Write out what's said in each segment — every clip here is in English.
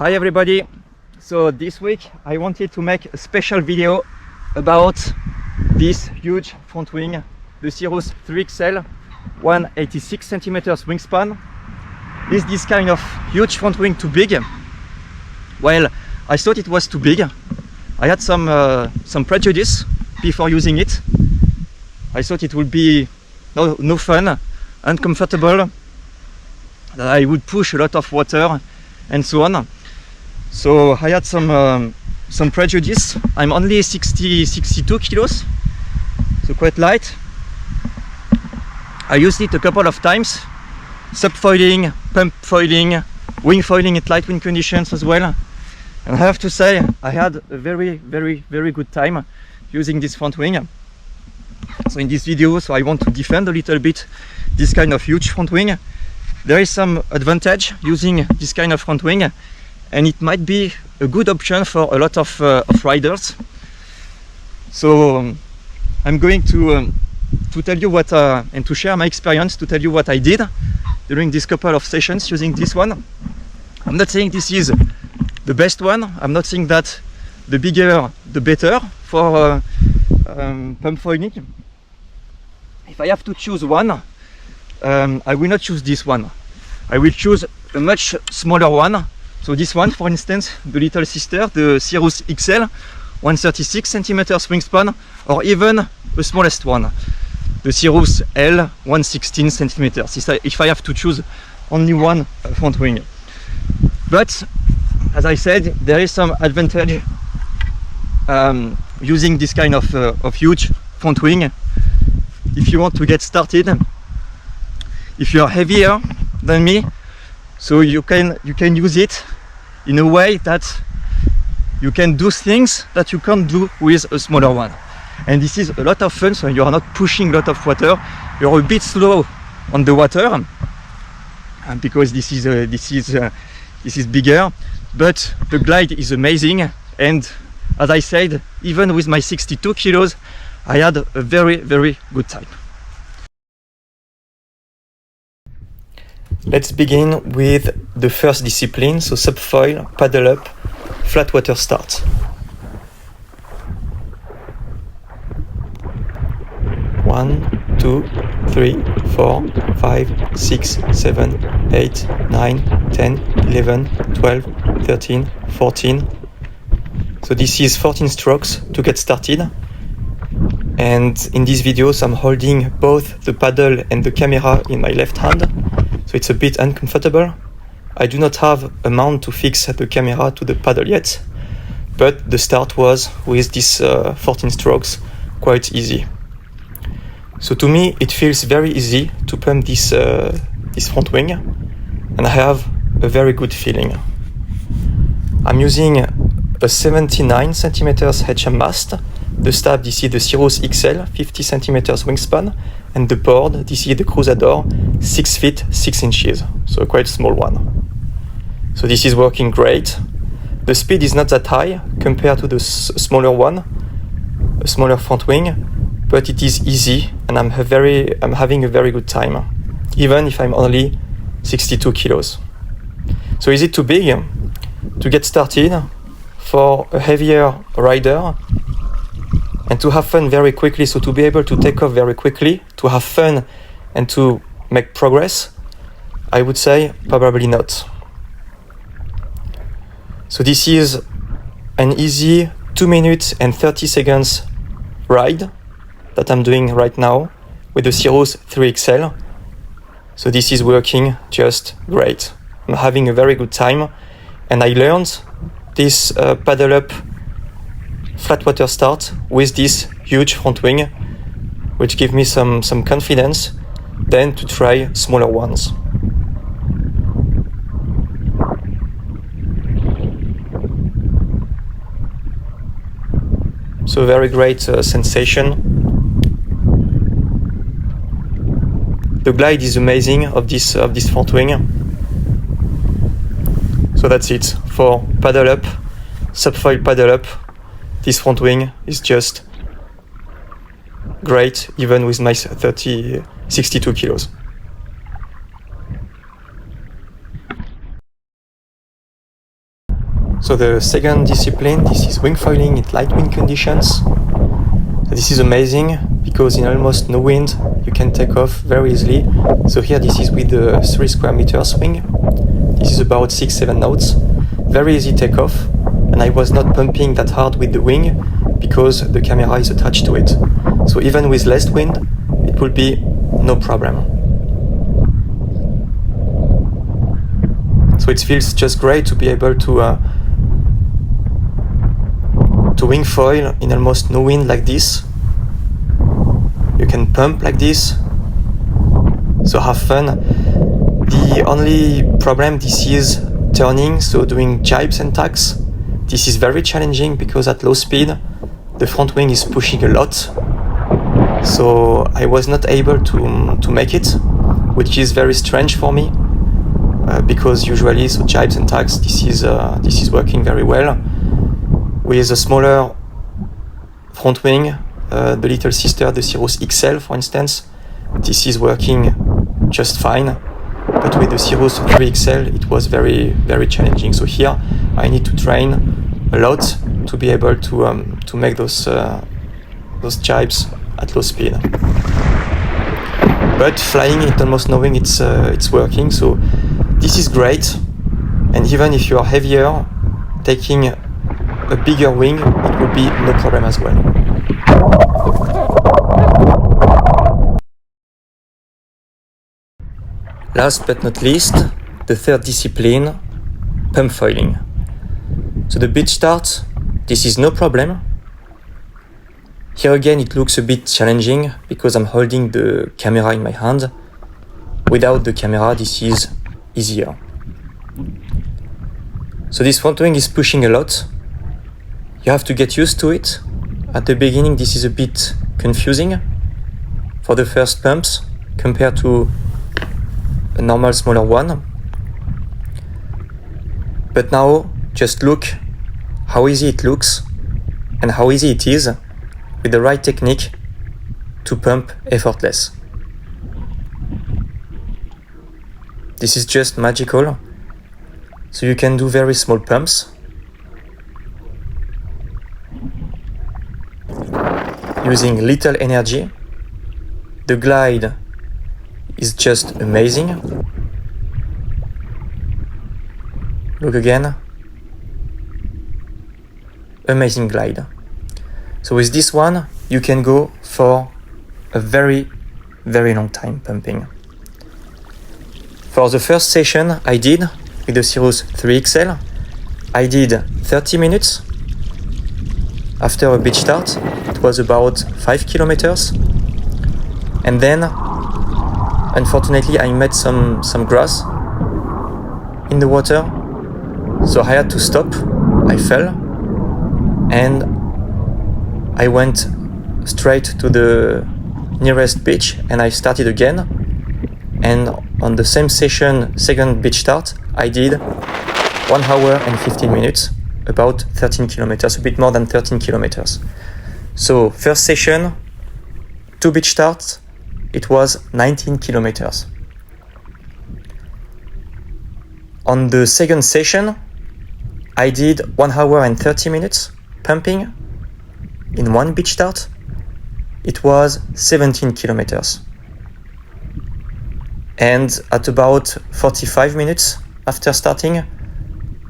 Hi everybody, so this week I wanted to make a special video about this huge front wing, the Sirus 3XL 186 centimeters wingspan. Is this kind of huge front wing too big? Well, I thought it was too big. I had some prejudice before using it. I thought it would be no fun, uncomfortable, that I would push a lot of water and so on. So I had some prejudice. I'm only 62 kilos, so quite light. I used it a couple of times, Sup Foiling, Pumpfoiling, Wingfoiling at light wind conditions as well. And I have to say, I had a very good time using this front wing. So in this video, I want to defend a little bit this kind of huge front wing. There is some advantage using this kind of front wing, and it might be a good option for a lot of riders. So I'm going to tell you what and to share my experience, to tell you what I did during this couple of sessions using this one. I'm not saying this is the best one. I'm not saying that the bigger the better for pump foiling. If I have to choose one, I will not choose this one. I will choose a much smaller one. So this one, for instance, the little sister, the Sirus XL 136 centimeters wingspan, or even the smallest one, the Sirus L 116 centimeters, if I have to choose only one front wing. But as I said, there is some advantage using this kind of huge front wing. If you want to get started, if you are heavier than me, so you can use it in a way that you can do things that you can't do with a smaller one. And this is a lot of fun, so you are not pushing a lot of water. You're a bit slow on the water, and because this is bigger, but the glide is amazing. And as I said, even with my 62 kilos, I had a very good time. Let's begin with the first discipline, so Supfoil Paddle Up flat water start. One, 2, 3, 4, 5, 6, 7, 8, 9, 10, 11, 12, 13, 14. So this is 14 strokes to get started. And in these videos, I'm holding both the paddle and the camera in my left hand. So it's a bit uncomfortable. I do not have a mount to fix the camera to the paddle yet, but the start was with this 14 strokes quite easy. So to me, it feels very easy to pump this front wing, and I have a very good feeling. I'm using a 79 centimeters HM mast. The stab, this is the Sirus XL 50 centimeters wingspan, and the board, this is the Crusador 6 feet 6 inches, so a quite small one. So this is working great. The speed is not that high compared to the smaller one, a smaller front wing, but it is easy, and I'm having a very good time, even if I'm only 62 kilos. So is it too big to get started for a heavier rider and to have fun very quickly? So to be able to take off very quickly, to have fun and to make progress, I would say probably not. So this is an easy 2 minutes and 30 seconds ride that I'm doing right now with the Sirus 3XL. So this is working just great. I'm having a very good time, and I learned this paddle up flat water start with this huge front wing, which gives me some confidence then to try smaller ones. So very great sensation. The glide is amazing of this front wing. So that's it for paddle up, Supfoil Paddle Up. This front wing is just great, even with my 62 kilos. So the second discipline, this is wingfoiling in light wind conditions. This is amazing because in almost no wind you can take off very easily. So here this is with the 3 square meter swing. This is about 6-7 knots. Very easy takeoff, and I was not pumping that hard with the wing because the camera is attached to it. So even with less wind, it will be no problem. So it feels just great to be able to wingfoil in almost no wind like this. You can pump like this, so have fun. The only problem this is turning, so doing jibes and tacks. This is very challenging because at low speed the front wing is pushing a lot. So I was not able to make it, which is very strange for me because usually so jibes and tacks this is working very well. With a smaller front wing, the little sister, the Sirus XL for instance, this is working just fine. But with the Sirus 3XL it was very, very challenging. So here I need to train a lot to be able to make those jibes at low speed. But flying it almost knowing it's working, so this is great. And even if you are heavier, taking a bigger wing, it will be no problem as well. Last but not least, the third discipline, pumpfoiling. So the beach start, this is no problem. Here again it looks a bit challenging because I'm holding the camera in my hand. Without the camera this is easier. So this front wing is pushing a lot. You have to get used to it. At the beginning this is a bit confusing for the first pumps compared to a normal smaller one. But now just look how easy it looks and how easy it is with the right technique to pump effortless. This is just magical. So you can do very small pumps using little energy. The glide is just amazing. Look again. Amazing glide. So with this one, you can go for a very, very long time pumping. For the first session I did with the Sirus 3XL, I did 30 minutes. After a beach start, it was about 5 kilometers. And then, unfortunately, I met some grass in the water. So I had to stop. I fell. And I went straight to the nearest beach and I started again. And on the same session, second beach start, I did 1 hour and 15 minutes, about 13 kilometers, a bit more than 13 kilometers. So first session, 2 beach starts, it was 19 kilometers. On the second session, I did 1 hour and 30 minutes pumping in 1 beach start. It was 17 kilometers. And at about 45 minutes after starting,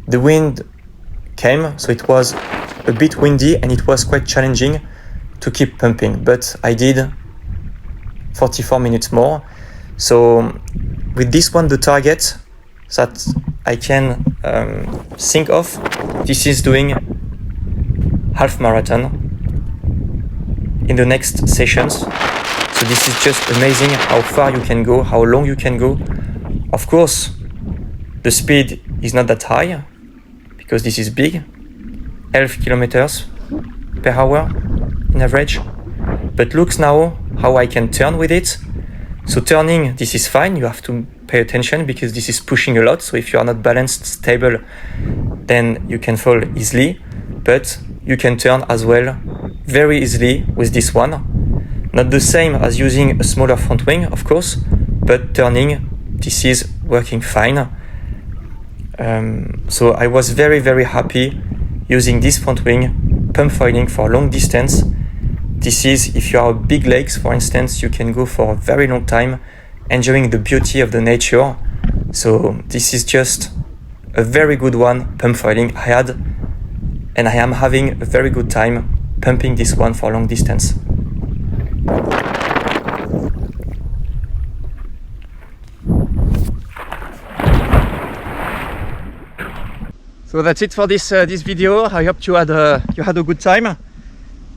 the wind came, so it was a bit windy and it was quite challenging to keep pumping, but I did 44 minutes more. So with this one, the target that I can think of, this is doing half marathon in the next sessions. So this is just amazing how far you can go, how long you can go. Of course, the speed is not that high because this is big, 11 kilometers per hour in average. But look now how I can turn with it. So turning, this is fine. You have to pay attention because this is pushing a lot. So if you are not balanced, stable, then you can fall easily. But you can turn as well very easily with this one. Not the same as using a smaller front wing, of course, but turning, this is working fine. So I was very happy using this Frontwing pump foiling for long distance. This is, if you are big lakes, for instance, you can go for a very long time, enjoying the beauty of the nature. So this is just a very good one, pump foiling I had, and I am having a very good time pumping this one for long distance. So that's it for this video. I hope you had a good time,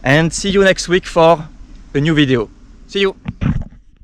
and see you next week for a new video. See you.